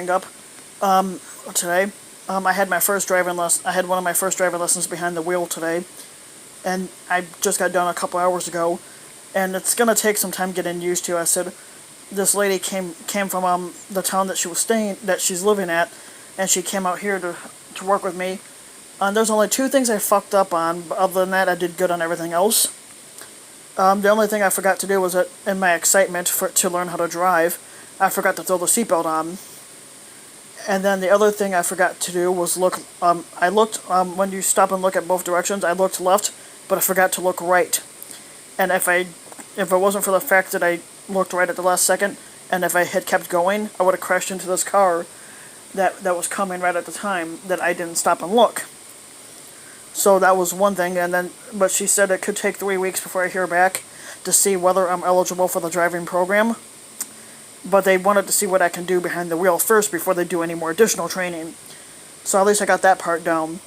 bring up today. I had my first driving lesson. I had one of my first driving lessons behind the wheel today, and I just got done a couple hours ago, and it's gonna take some time getting used to. I said, this lady came from the town that she's living at, and she came out here to work with me. There's only two things I fucked up on, but other than that, I did good on everything else. The only thing I forgot to do was that, in my excitement to learn how to drive, I forgot to throw the seatbelt on. And then the other thing I forgot to do was look. I looked when you stop and look at both directions. I looked left, but I forgot to look right. And if it wasn't for the fact that I looked right at the last second, and if I had kept going, I would have crashed into this car that was coming right at the time that I didn't stop and look. So that was one thing, but she said it could take 3 weeks before I hear back to see whether I'm eligible for the driving program. But they wanted to see what I can do behind the wheel first before they do any more additional training. So at least I got that part down.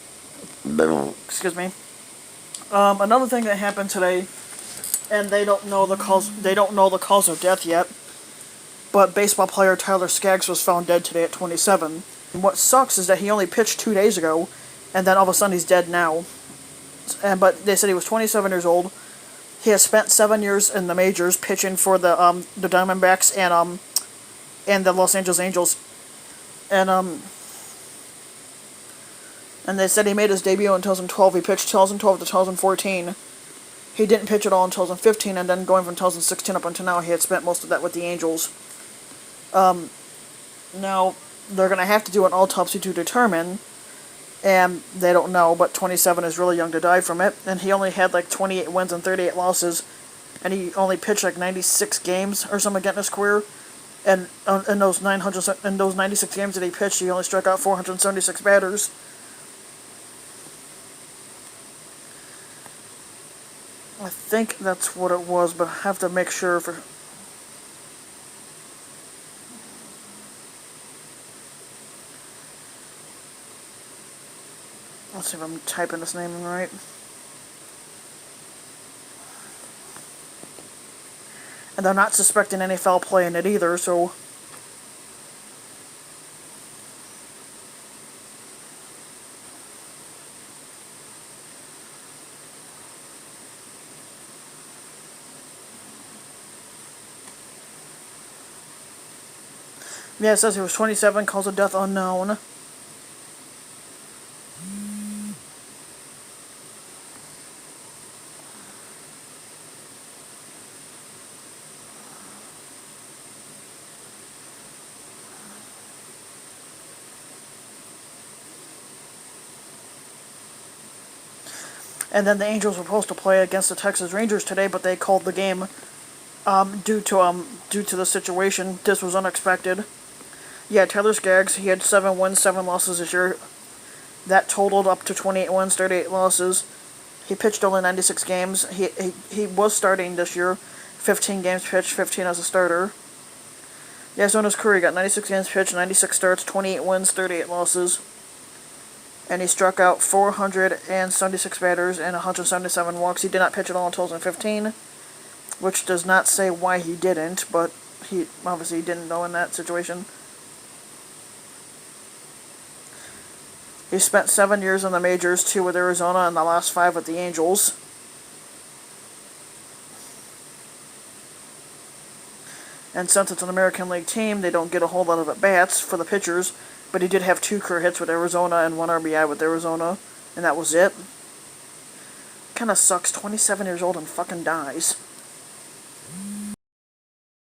Excuse me. Another thing that happened today, and they don't know the cause of death yet, but baseball player Tyler Skaggs was found dead today at 27. And what sucks is that he only pitched 2 days ago, and then all of a sudden he's dead now. But they said he was 27 years old. He has spent 7 years in the majors pitching for the Diamondbacks and the Los Angeles Angels. And they said he made his debut in 2012. He pitched 2012 to 2014. He didn't pitch at all in 2015, and then going from 2016 up until now, he had spent most of that with the Angels. Now, they're going to have to do an autopsy to determine, and they don't know, but 27 is really young to die from it, and he only had like 28 wins and 38 losses, and he only pitched like 96 games or something in his career, and in those 96 games that he pitched, he only struck out 476 batters. I think that's what it was, but I have to make sure for... Let's see if I'm typing this name in right. And they're not suspecting any foul play in it either, so... Yeah, it says he was 27, cause of death unknown. And then the Angels were supposed to play against the Texas Rangers today, but they called the game due to the situation. This was unexpected. Yeah, Tyler Skaggs, he had 7 wins, 7 losses this year. That totaled up to 28 wins, 38 losses. He pitched only 96 games. He was starting this year. 15 games pitched, 15 as a starter. Yeah, so in his career, he got 96 games pitched, 96 starts, 28 wins, 38 losses. And he struck out 476 batters and 177 walks. He did not pitch at all in 2015, which does not say why he didn't, but he obviously didn't know in that situation. He spent 7 years in the majors, 2 with Arizona, and the last 5 with the Angels. And since it's an American League team, they don't get a whole lot of at-bats for the pitchers, but he did have 2 career hits with Arizona and 1 RBI with Arizona, and that was it. Kinda sucks, 27 years old and fucking dies.